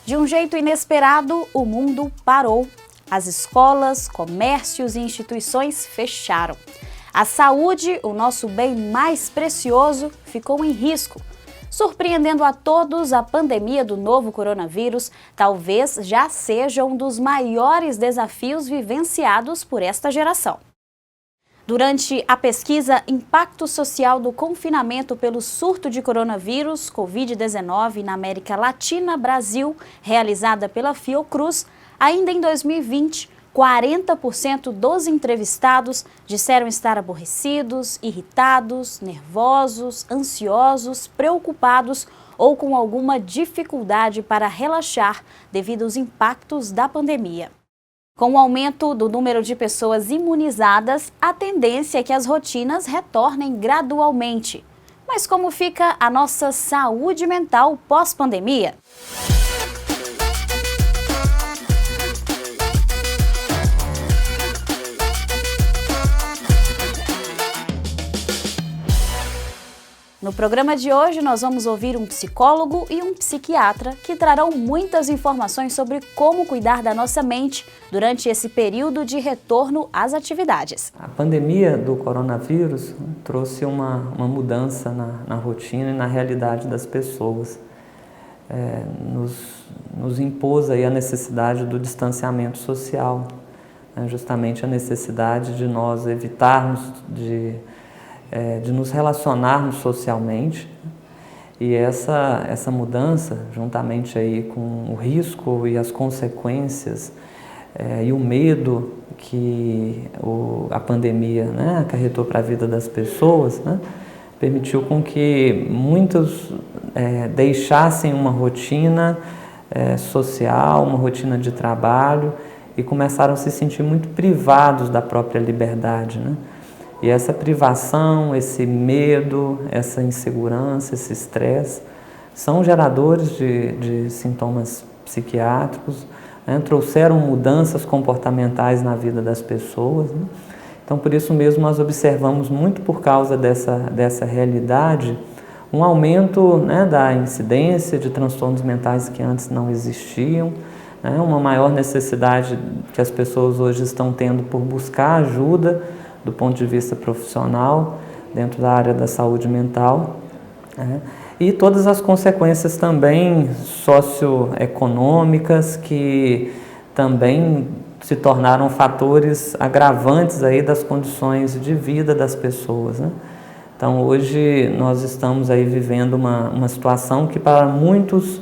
De um jeito inesperado, o mundo parou. As escolas, comércios e instituições fecharam. A saúde, o nosso bem mais precioso, ficou em risco. Surpreendendo a todos, a pandemia do novo coronavírus talvez já seja um dos maiores desafios vivenciados por esta geração. Durante a pesquisa Impacto Social do Confinamento pelo Surto de Coronavírus, Covid-19 na América Latina, Brasil, realizada pela Fiocruz, ainda em 2020, 40% dos entrevistados disseram estar aborrecidos, irritados, nervosos, ansiosos, preocupados ou com alguma dificuldade para relaxar devido aos impactos da pandemia. Com o aumento do número de pessoas imunizadas, a tendência é que as rotinas retornem gradualmente. Mas como fica a nossa saúde mental pós-pandemia? No programa de hoje, nós vamos ouvir um psicólogo e um psiquiatra que trarão muitas informações sobre como cuidar da nossa mente durante esse período de retorno às atividades. A pandemia do coronavírus trouxe uma mudança na rotina e na realidade das pessoas. Nos impôs aí a necessidade do distanciamento social, justamente a necessidade de nós evitarmos de nos relacionarmos socialmente, e essa mudança, juntamente aí com o risco e as consequências e o medo que a pandemia, acarretou para a vida das pessoas, permitiu com que muitos deixassem uma rotina social, uma rotina de trabalho, e começaram a se sentir muito privados da própria liberdade, E essa privação, esse medo, essa insegurança, esse estresse, são geradores de sintomas psiquiátricos, trouxeram mudanças comportamentais na vida das pessoas. Então, por isso mesmo, nós observamos muito por causa dessa realidade, um aumento da incidência de transtornos mentais que antes não existiam, uma maior necessidade que as pessoas hoje estão tendo por buscar ajuda do ponto de vista profissional, dentro da área da saúde mental, e todas as consequências também socioeconômicas que também se tornaram fatores agravantes aí das condições de vida das pessoas. Então hoje nós estamos aí vivendo uma situação que para muitos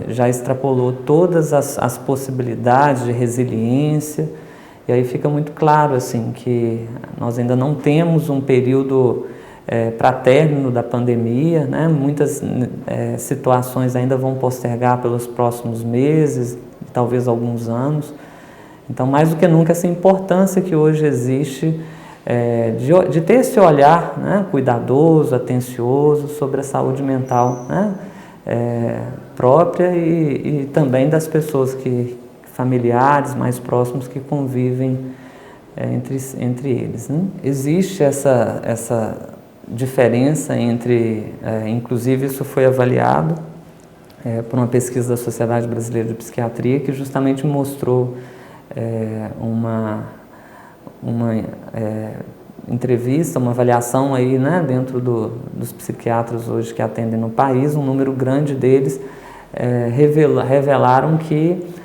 já extrapolou todas as possibilidades de resiliência. E aí fica muito claro assim, que nós ainda não temos um período para término da pandemia, Muitas situações ainda vão postergar pelos próximos meses, talvez alguns anos. Então, mais do que nunca, essa importância que hoje existe de ter esse olhar cuidadoso, atencioso sobre a saúde mental própria e também das pessoas familiares mais próximos que convivem entre eles. Existe essa diferença entre, inclusive isso foi avaliado por uma pesquisa da Sociedade Brasileira de Psiquiatria, que justamente mostrou uma entrevista, uma avaliação aí, dentro dos psiquiatras hoje que atendem no país, um número grande deles revelaram que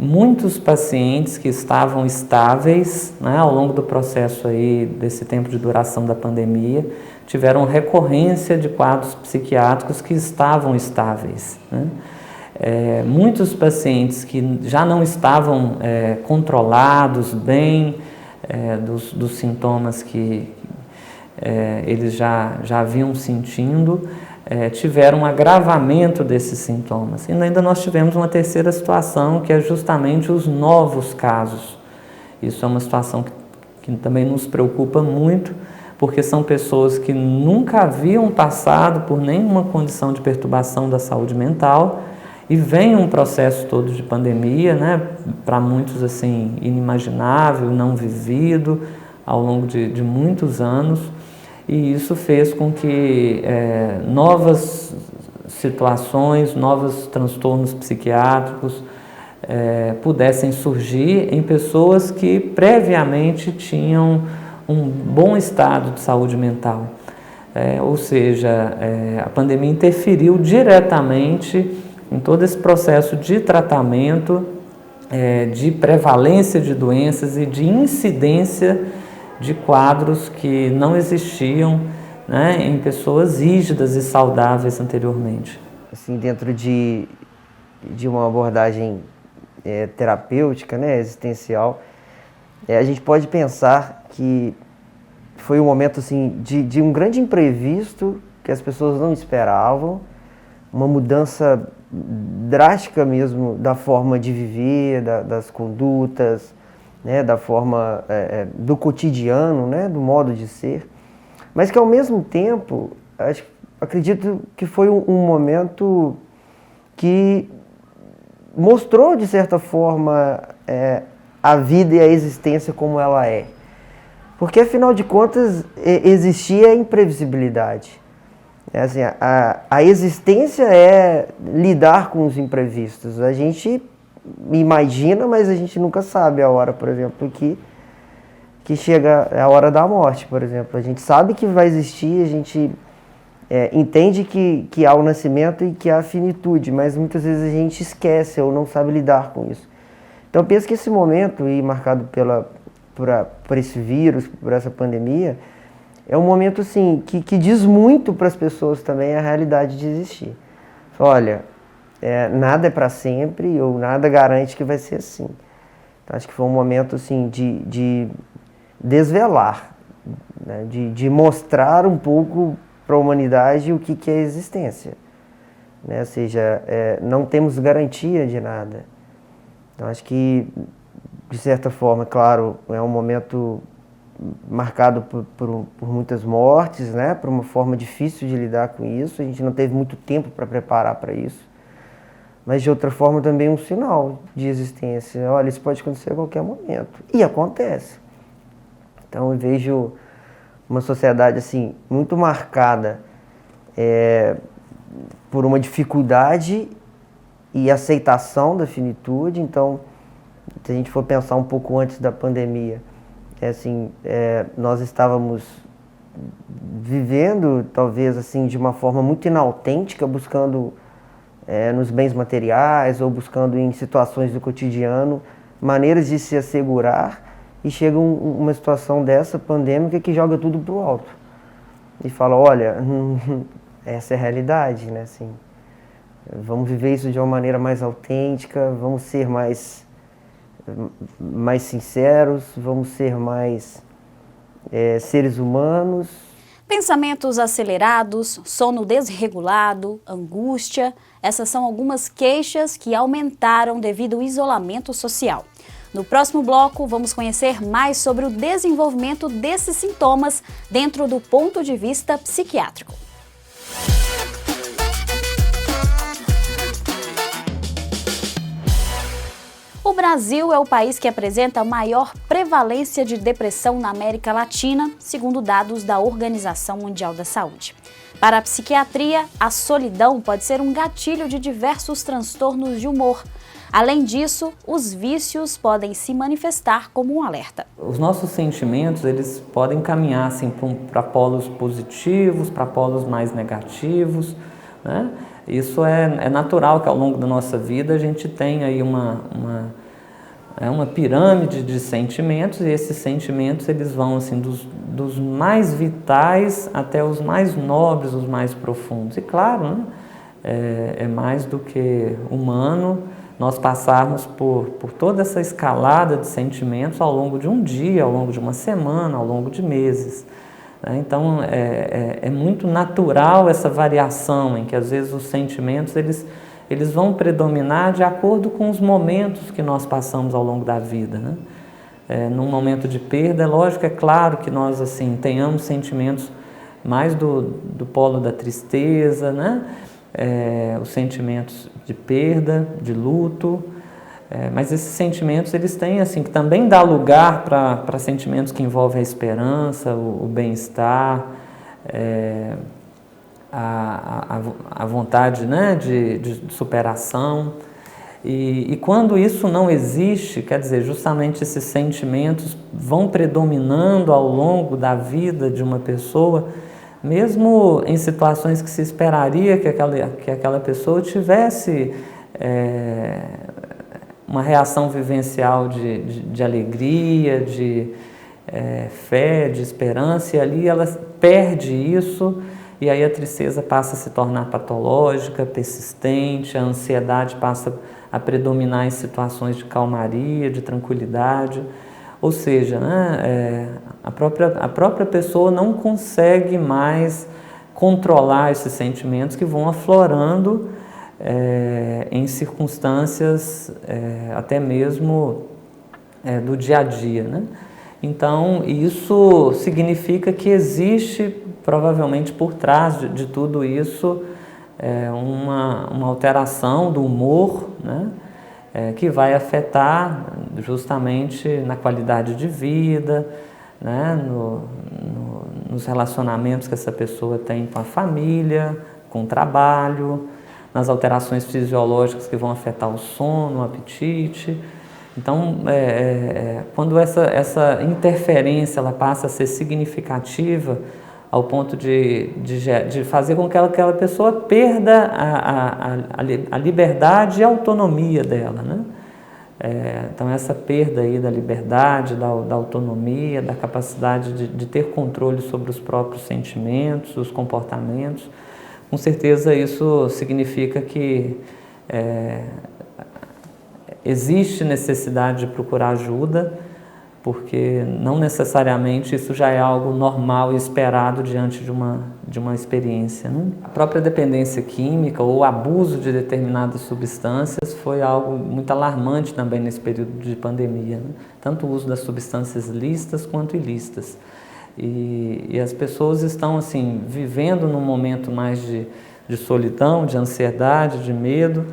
muitos pacientes que estavam estáveis ao longo do processo aí, desse tempo de duração da pandemia, tiveram recorrência de quadros psiquiátricos que estavam estáveis. Muitos pacientes que já não estavam controlados bem dos sintomas que eles já vinham sentindo, tiveram um agravamento desses sintomas. E ainda nós tivemos uma terceira situação, que é justamente os novos casos. Isso é uma situação que também nos preocupa muito, porque são pessoas que nunca haviam passado por nenhuma condição de perturbação da saúde mental e vem um processo todo de pandemia, para muitos assim inimaginável, não vivido, ao longo de muitos anos. E isso fez com que novas situações, novos transtornos psiquiátricos pudessem surgir em pessoas que previamente tinham um bom estado de saúde mental. Ou seja, a pandemia interferiu diretamente em todo esse processo de tratamento, de prevalência de doenças e de incidência de quadros que não existiam, né, em pessoas rígidas e saudáveis anteriormente. Assim, dentro de uma abordagem terapêutica, né, existencial, a gente pode pensar que foi um momento assim, de um grande imprevisto que as pessoas não esperavam, uma mudança drástica mesmo da forma de viver, das condutas, né, da forma do cotidiano, né, do modo de ser, mas que ao mesmo tempo, acredito que foi um momento que mostrou de certa forma a vida e a existência como ela é. Porque, afinal de contas, existia a imprevisibilidade. Assim, a existência é lidar com os imprevistos. A gente imagina, mas a gente nunca sabe a hora, por exemplo, que chega a hora da morte, por exemplo. A gente sabe que vai existir, a gente entende que há o nascimento e que há a finitude, mas muitas vezes a gente esquece ou não sabe lidar com isso. Então, eu penso que esse momento, marcado por esse vírus, por essa pandemia, é um momento assim, que diz muito para as pessoas também a realidade de existir. Olha, nada é para sempre ou nada garante que vai ser assim. Então, acho que foi um momento assim, de desvelar, né? de mostrar um pouco para a humanidade o que é a existência. Né? Ou seja, não temos garantia de nada. Então, acho que, de certa forma, claro, é um momento marcado por muitas mortes, né? Por uma forma difícil de lidar com isso. A gente não teve muito tempo para preparar para isso. Mas, de outra forma, também um sinal de existência. Olha, isso pode acontecer a qualquer momento. E acontece. Então, eu vejo uma sociedade assim, muito marcada por uma dificuldade e aceitação da finitude. Então, se a gente for pensar um pouco antes da pandemia, nós estávamos vivendo, talvez, assim, de uma forma muito inautêntica, buscando nos bens materiais ou buscando em situações do cotidiano maneiras de se assegurar, e chega uma situação dessa, pandêmica, que joga tudo para o alto e fala, olha, essa é a realidade, né? Assim, vamos viver isso de uma maneira mais autêntica, vamos ser mais sinceros, vamos ser mais seres humanos. Pensamentos acelerados, sono desregulado, angústia, essas são algumas queixas que aumentaram devido ao isolamento social. No próximo bloco, vamos conhecer mais sobre o desenvolvimento desses sintomas dentro do ponto de vista psiquiátrico. O Brasil é o país que apresenta a maior prevalência de depressão na América Latina, segundo dados da Organização Mundial da Saúde. Para a psiquiatria, a solidão pode ser um gatilho de diversos transtornos de humor. Além disso, os vícios podem se manifestar como um alerta. Os nossos sentimentos, eles podem caminhar assim, para polos positivos, para polos mais negativos, né? Isso é natural que ao longo da nossa vida a gente tenha aí uma pirâmide de sentimentos, e esses sentimentos eles vão assim, dos mais vitais até os mais nobres, os mais profundos. E claro, né, é mais do que humano nós passarmos por toda essa escalada de sentimentos ao longo de um dia, ao longo de uma semana, ao longo de meses. Então, é muito natural essa variação em que, às vezes, os sentimentos eles vão predominar de acordo com os momentos que nós passamos ao longo da vida, né? Num momento de perda, é lógico, é claro que nós assim, tenhamos sentimentos mais do polo da tristeza, né? Os sentimentos de perda, de luto, mas esses sentimentos eles têm assim, que também dá lugar para sentimentos que envolvem a esperança, o bem-estar, a vontade, né, de superação. E quando isso não existe, quer dizer, justamente esses sentimentos vão predominando ao longo da vida de uma pessoa, mesmo em situações que se esperaria que aquela pessoa tivesse uma reação vivencial de alegria, de fé, de esperança, e ali ela perde isso, e aí a tristeza passa a se tornar patológica, persistente, a ansiedade passa a predominar em situações de calmaria, de tranquilidade. Ou seja, né, a própria pessoa não consegue mais controlar esses sentimentos que vão aflorando em circunstâncias até mesmo do dia a dia, né? Então, isso significa que existe, provavelmente por trás de tudo isso, uma alteração do humor, né? Que vai afetar justamente na qualidade de vida, né? Nos relacionamentos que essa pessoa tem com a família, com o trabalho, nas alterações fisiológicas que vão afetar o sono, o apetite. Então, quando essa interferência ela passa a ser significativa ao ponto de fazer com que aquela pessoa perda a liberdade e a autonomia dela, né? Então, essa perda aí da liberdade, da autonomia, da capacidade de ter controle sobre os próprios sentimentos, os comportamentos, com certeza isso significa que existe necessidade de procurar ajuda, porque não necessariamente isso já é algo normal e esperado diante de uma experiência, né? A própria dependência química ou o abuso de determinadas substâncias foi algo muito alarmante também nesse período de pandemia, né? Tanto o uso das substâncias lícitas quanto ilícitas. E as pessoas estão assim, vivendo num momento mais de solidão, de ansiedade, de medo.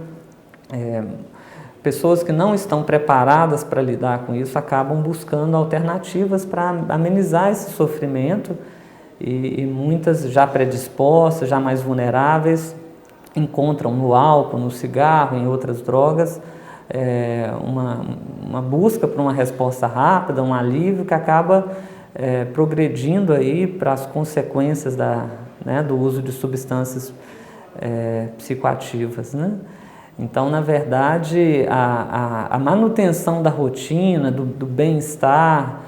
Pessoas que não estão preparadas para lidar com isso acabam buscando alternativas para amenizar esse sofrimento e muitas já predispostas, já mais vulneráveis, encontram no álcool, no cigarro, em outras drogas, uma busca por uma resposta rápida, um alívio que acaba progredindo aí para as consequências do uso de substâncias psicoativas, né? Então, na verdade, a manutenção da rotina, do bem-estar,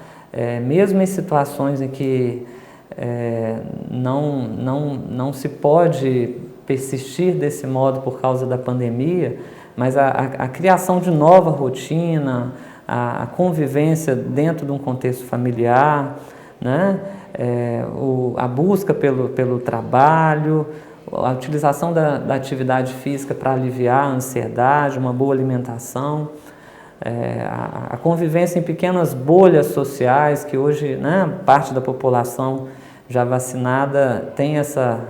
mesmo em situações em que não se pode persistir desse modo por causa da pandemia, mas a criação de nova rotina, a convivência dentro de um contexto familiar, né? A busca pelo trabalho, a utilização da atividade física para aliviar a ansiedade, uma boa alimentação, a convivência em pequenas bolhas sociais, que hoje, né, parte da população já vacinada tem essa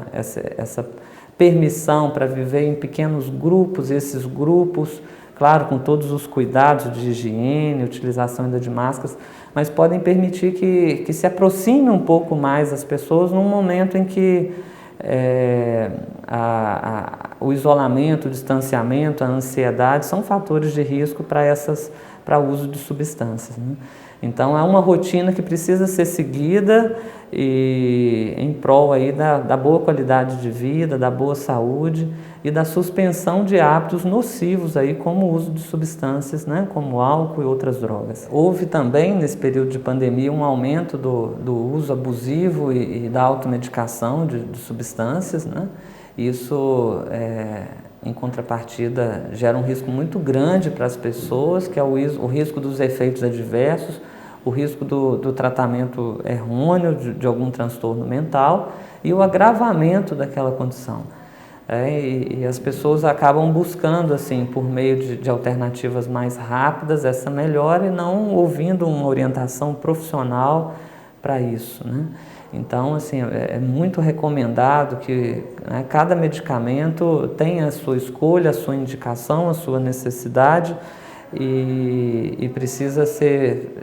permissão para viver em pequenos grupos, esses grupos, claro, com todos os cuidados de higiene, utilização ainda de máscaras, mas podem permitir que se aproxime um pouco mais as pessoas num momento em que o isolamento, o distanciamento, a ansiedade são fatores de risco para o uso de substâncias, né? Então, é uma rotina que precisa ser seguida e em prol aí da boa qualidade de vida, da boa saúde e da suspensão de hábitos nocivos aí, como o uso de substâncias, né, como álcool e outras drogas. Houve também, nesse período de pandemia, um aumento do uso abusivo e da automedicação de substâncias, né? Isso, em contrapartida, gera um risco muito grande para as pessoas, que é o risco dos efeitos adversos, o risco do tratamento errôneo de algum transtorno mental e o agravamento daquela condição. E as pessoas acabam buscando, assim, por meio de alternativas mais rápidas, essa melhora e não ouvindo uma orientação profissional para isso, né? Então, assim, é muito recomendado que, né, cada medicamento tenha a sua escolha, a sua indicação, a sua necessidade e precisa ser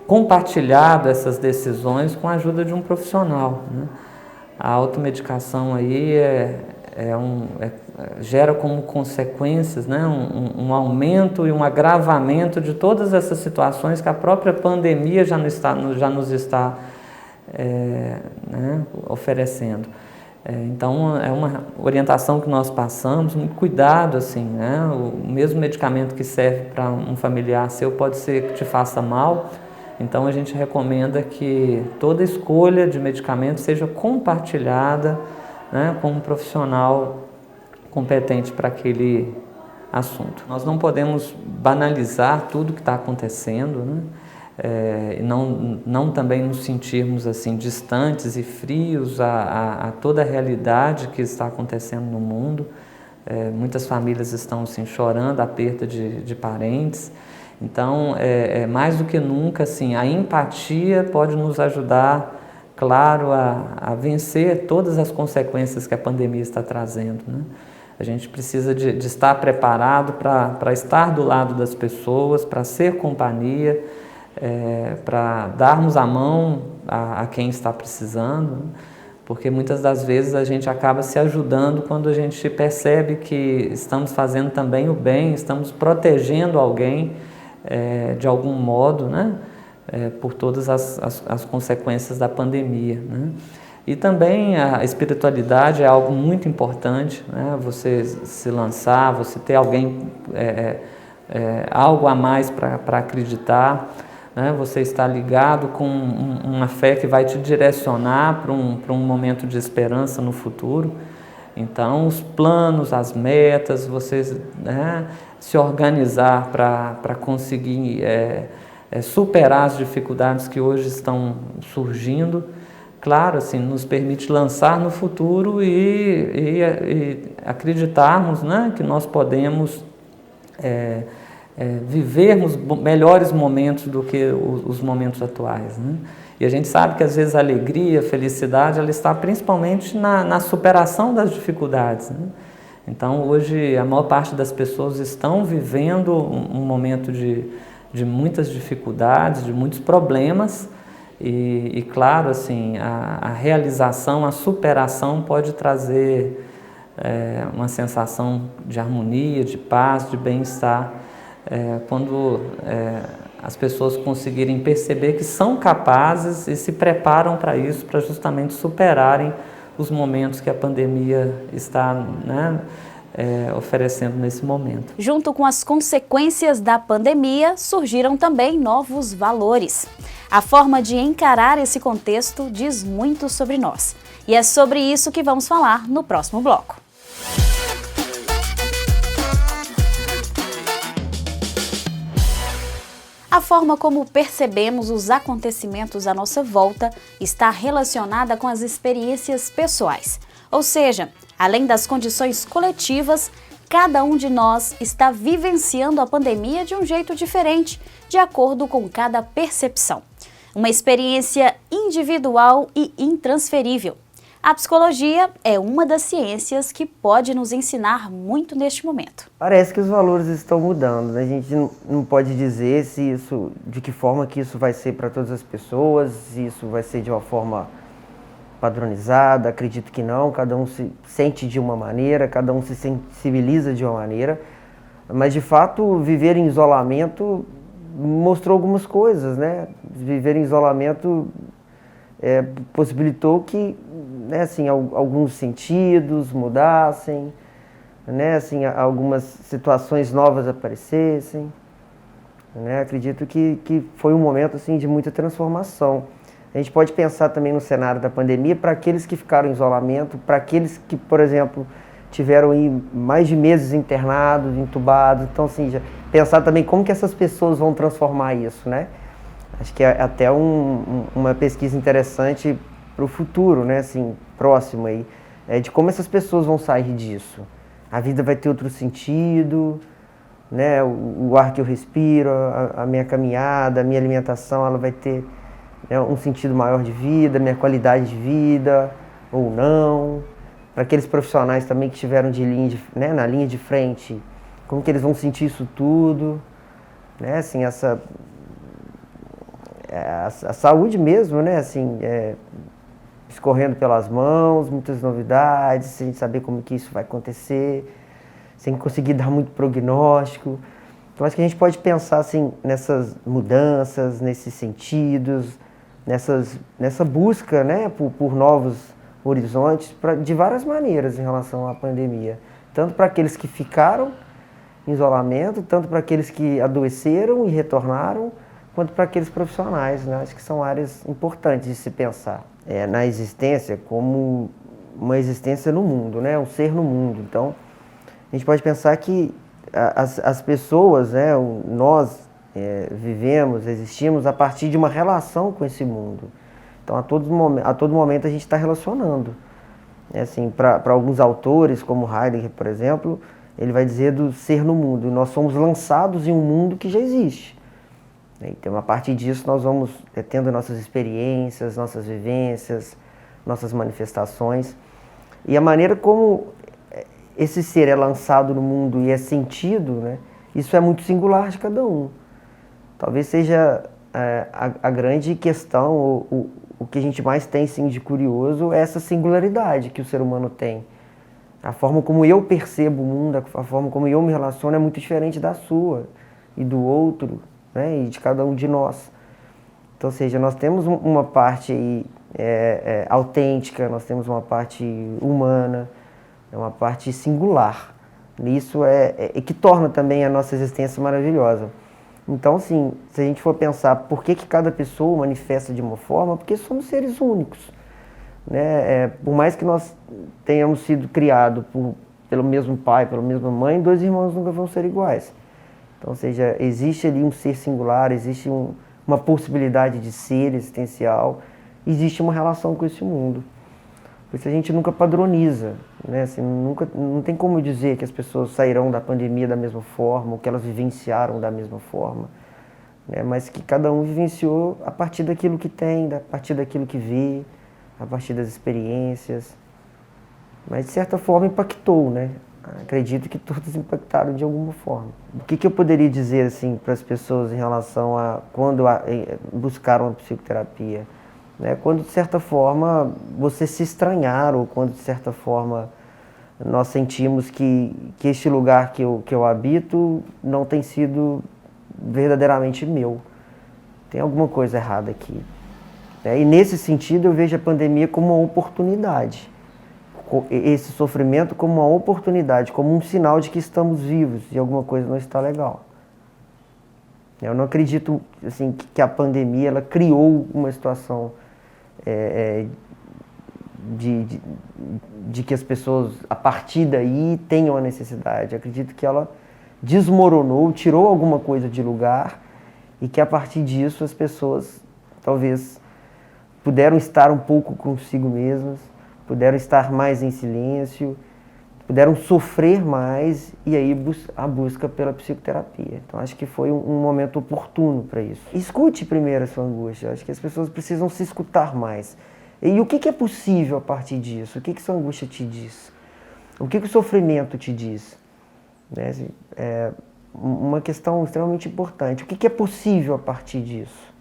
compartilhado essas decisões com a ajuda de um profissional, né? A automedicação aí gera como consequências, né, um aumento e um agravamento de todas essas situações que a própria pandemia já nos está né, oferecendo. Então, é uma orientação que nós passamos, muito cuidado, assim, né? O mesmo medicamento que serve para um familiar seu pode ser que te faça mal, então a gente recomenda que toda escolha de medicamento seja compartilhada, né, com um profissional competente para aquele assunto. Nós não podemos banalizar tudo que está acontecendo, né? E não também nos sentirmos assim distantes e frios a toda a realidade que está acontecendo no mundo. Muitas famílias estão assim, chorando a perda de parentes. Então, mais do que nunca, assim, a empatia pode nos ajudar, claro, a vencer todas as consequências que a pandemia está trazendo, né? A gente precisa de estar preparado para estar do lado das pessoas, para ser companhia, para darmos a mão a quem está precisando, né? Porque muitas das vezes a gente acaba se ajudando quando a gente percebe que estamos fazendo também o bem, estamos protegendo alguém de algum modo, né? Por todas as consequências da pandemia, né? E também a espiritualidade é algo muito importante, né? Você se lançar, você ter alguém, algo a mais para acreditar, né? Você está ligado com uma fé que vai te direcionar para um momento de esperança no futuro. Então, os planos, as metas, você, né, se organizar para conseguir superar as dificuldades que hoje estão surgindo, claro, assim, nos permite lançar no futuro e acreditarmos, né, que nós podemos vivermos melhores momentos do que os momentos atuais, né? E a gente sabe que às vezes a alegria, a felicidade, ela está principalmente na superação das dificuldades, né? Então hoje a maior parte das pessoas estão vivendo um momento de muitas dificuldades, de muitos problemas e claro, assim, a realização, a superação pode trazer uma sensação de harmonia, de paz, de bem-estar, quando as pessoas conseguirem perceber que são capazes e se preparam para isso, para justamente superarem os momentos que a pandemia está, né, oferecendo nesse momento. Junto com as consequências da pandemia, surgiram também novos valores. A forma de encarar esse contexto diz muito sobre nós. E é sobre isso que vamos falar no próximo bloco. A forma como percebemos os acontecimentos à nossa volta está relacionada com as experiências pessoais. Ou seja, além das condições coletivas, cada um de nós está vivenciando a pandemia de um jeito diferente, de acordo com cada percepção. Uma experiência individual e intransferível. A psicologia é uma das ciências que pode nos ensinar muito neste momento. Parece que os valores estão mudando, né? A gente não pode dizer de que forma que isso vai ser para todas as pessoas, se isso vai ser de uma forma padronizada, acredito que não, cada um se sente de uma maneira, cada um se sensibiliza de uma maneira, mas de fato viver em isolamento mostrou algumas coisas, né? Viver em isolamento possibilitou que, né, assim, alguns sentidos mudassem, né, assim, algumas situações novas aparecessem, né? Acredito que foi um momento assim, de muita transformação. A gente pode pensar também no cenário da pandemia para aqueles que ficaram em isolamento, para aqueles que, por exemplo, tiveram aí mais de meses internados, entubados. Então, assim, já pensar também como que essas pessoas vão transformar isso, né? Acho que é até uma pesquisa interessante para o futuro, né, assim, próximo aí, de como essas pessoas vão sair disso. A vida vai ter outro sentido, né, o ar que eu respiro, a minha caminhada, a minha alimentação, ela vai ter, né, um sentido maior de vida, minha qualidade de vida, ou não. Para aqueles profissionais também que estiveram né, na linha de frente, como que eles vão sentir isso tudo, né, assim, a saúde mesmo, né, assim, escorrendo pelas mãos, muitas novidades, sem saber como que isso vai acontecer, sem conseguir dar muito prognóstico. Então acho que a gente pode pensar assim, nessas mudanças, nesses sentidos, nessa busca, né, por novos horizontes, de várias maneiras em relação à pandemia. Tanto para aqueles que ficaram em isolamento, tanto para aqueles que adoeceram e retornaram, quanto para aqueles profissionais, né? Acho que são áreas importantes de se pensar. Na existência como uma existência no mundo, né? Um ser no mundo. Então, a gente pode pensar que as pessoas, né? Nós vivemos, existimos a partir de uma relação com esse mundo. Então, a todo momento a gente está relacionando. Assim, para alguns autores, como Heidegger, por exemplo, ele vai dizer do ser no mundo. Nós somos lançados em um mundo que já existe. Então, a partir disso, nós vamos tendo nossas experiências, nossas vivências, nossas manifestações. E a maneira como esse ser é lançado no mundo e é sentido, né, isso é muito singular de cada um. Talvez seja a grande questão, o que a gente mais tem sim, de curioso, é essa singularidade que o ser humano tem. A forma como eu percebo o mundo, a forma como eu me relaciono é muito diferente da sua e do outro, né, e de cada um de nós. Então, ou seja, nós temos uma parte aí, autêntica, nós temos uma parte humana, uma parte singular. E isso é que torna também a nossa existência maravilhosa. Então, sim, se a gente for pensar por que cada pessoa manifesta de uma forma, porque somos seres únicos. Né? Por mais que nós tenhamos sido criados pelo mesmo pai, pela mesma mãe, dois irmãos nunca vão ser iguais. Então, ou seja, existe ali um ser singular, existe uma possibilidade de ser existencial, existe uma relação com esse mundo. Por isso a gente nunca padroniza, né? Assim, não tem como dizer que as pessoas sairão da pandemia da mesma forma, ou que elas vivenciaram da mesma forma, né? Mas que cada um vivenciou a partir daquilo que tem, a partir daquilo que vê, a partir das experiências. Mas de certa forma impactou, né? Acredito que todos impactaram de alguma forma. O que eu poderia dizer assim para as pessoas em relação a quando buscaram a psicoterapia? Né? Quando de certa forma você se estranhar, ou quando de certa forma nós sentimos que este lugar que eu habito não tem sido verdadeiramente meu. Tem alguma coisa errada aqui. E nesse sentido eu vejo a pandemia como uma oportunidade. Esse sofrimento como uma oportunidade, como um sinal de que estamos vivos e alguma coisa não está legal. Eu não acredito assim, que a pandemia ela criou uma situação de que as pessoas, a partir daí, tenham a necessidade. Eu acredito que ela desmoronou, tirou alguma coisa de lugar e que a partir disso as pessoas talvez puderam estar um pouco consigo mesmas, puderam estar mais em silêncio, puderam sofrer mais e aí a busca pela psicoterapia. Então acho que foi um momento oportuno para isso. Escute primeiro a sua angústia, acho que as pessoas precisam se escutar mais. E o que é possível a partir disso? O que sua angústia te diz? O que o sofrimento te diz? Né? É uma questão extremamente importante. O que é possível a partir disso?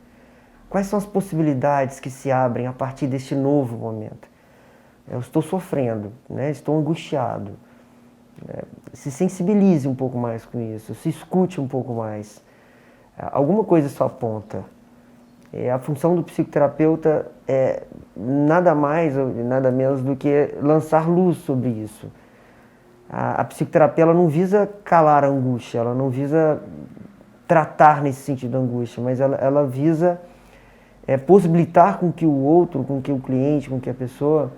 Quais são as possibilidades que se abrem a partir deste novo momento? Eu estou sofrendo, né? Estou angustiado. Se sensibilize um pouco mais com isso, se escute um pouco mais. Alguma coisa só aponta. A função do psicoterapeuta é nada mais ou nada menos do que lançar luz sobre isso. A psicoterapia ela não visa calar a angústia, ela não visa tratar nesse sentido a angústia, mas ela visa possibilitar com que o outro, com que o cliente, com que a pessoa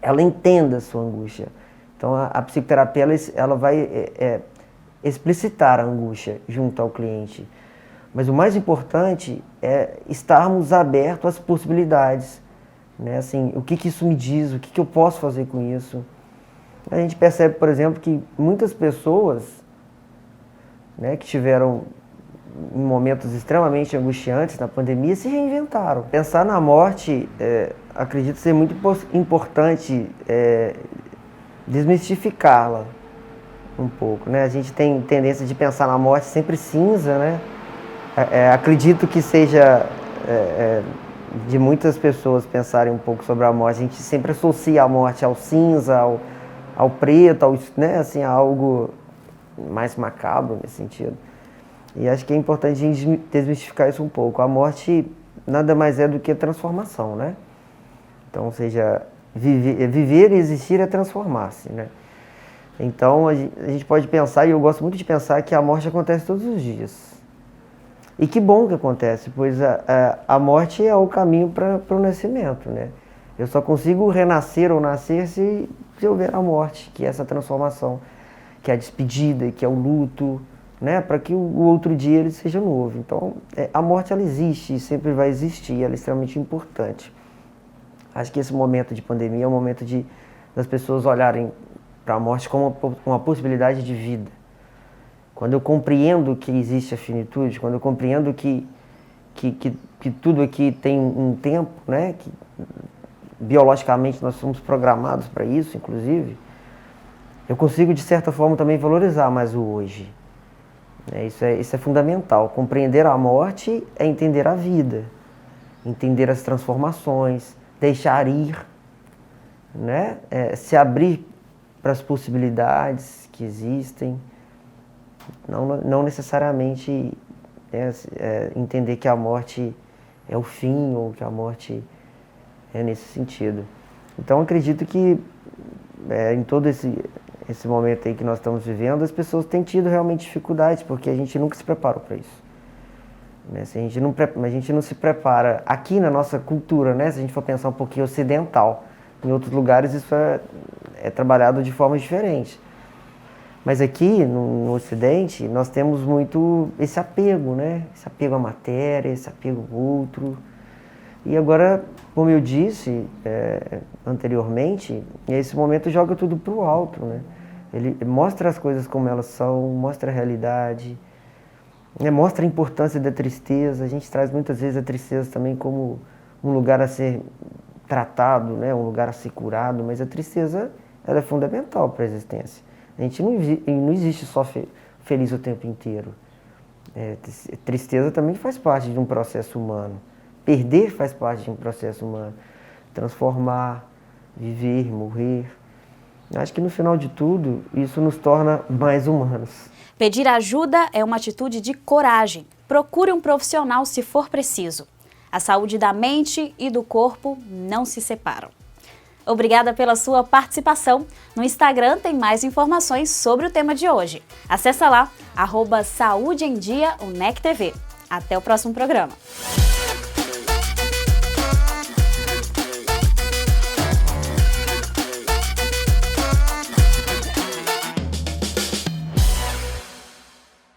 ela entenda a sua angústia. Então, a psicoterapia ela vai explicitar a angústia junto ao cliente. Mas o mais importante é estarmos abertos às possibilidades. Né? Assim, o que isso me diz? O que eu posso fazer com isso? A gente percebe, por exemplo, que muitas pessoas, né, que tiveram em momentos extremamente angustiantes na pandemia se reinventaram. Pensar na morte, acredito ser muito importante desmistificá-la um pouco. Né? A gente tem tendência de pensar na morte sempre cinza, né? Acredito que seja de muitas pessoas pensarem um pouco sobre a morte. A gente sempre associa a morte ao cinza, ao preto, né, assim, a algo mais macabro nesse sentido. E acho que é importante a gente desmistificar isso um pouco. A morte nada mais é do que transformação, né? Então, ou seja, viver e existir é transformar-se, né? Então, a gente pode pensar, e eu gosto muito de pensar, que a morte acontece todos os dias. E que bom que acontece, pois a morte é o caminho para o nascimento, né? Eu só consigo renascer ou nascer se eu ver a morte, que é essa transformação, que é a despedida, que é o luto, né? Para que o outro dia ele seja novo. Então, a morte ela existe e sempre vai existir, ela é extremamente importante. Acho que esse momento de pandemia é um momento das pessoas olharem para a morte como uma possibilidade de vida. Quando eu compreendo que existe a finitude, quando eu compreendo que tudo aqui tem um tempo, né? Que biologicamente nós somos programados para isso, inclusive, eu consigo, de certa forma, também valorizar mais o hoje. Isso é fundamental. Compreender a morte é entender a vida, entender as transformações, deixar ir, né? Se abrir para as possibilidades que existem, não necessariamente entender que a morte é o fim ou que a morte é nesse sentido. Então, acredito que em todo esse momento aí que nós estamos vivendo, as pessoas têm tido realmente dificuldades, porque a gente nunca se preparou para isso. Né? Se a gente não se prepara aqui na nossa cultura, né? Se a gente for pensar um pouquinho ocidental, em outros lugares isso é trabalhado de formas diferentes. Mas aqui no Ocidente nós temos muito esse apego, né? Esse apego à matéria, esse apego ao outro. E agora, como eu disse anteriormente, esse momento joga tudo para o alto, né? Ele mostra as coisas como elas são, mostra a realidade, né? Mostra a importância da tristeza. A gente traz muitas vezes a tristeza também como um lugar a ser tratado, né? Um lugar a ser curado, mas a tristeza ela é fundamental para a existência. A gente não existe só feliz o tempo inteiro. Tristeza também faz parte de um processo humano. Perder faz parte de um processo humano. Transformar, viver, morrer. Acho que no final de tudo, isso nos torna mais humanos. Pedir ajuda é uma atitude de coragem. Procure um profissional se for preciso. A saúde da mente e do corpo não se separam. Obrigada pela sua participação. No Instagram tem mais informações sobre o tema de hoje. Acesse lá, @SaúdeEmDia UNECTV. Até o próximo programa.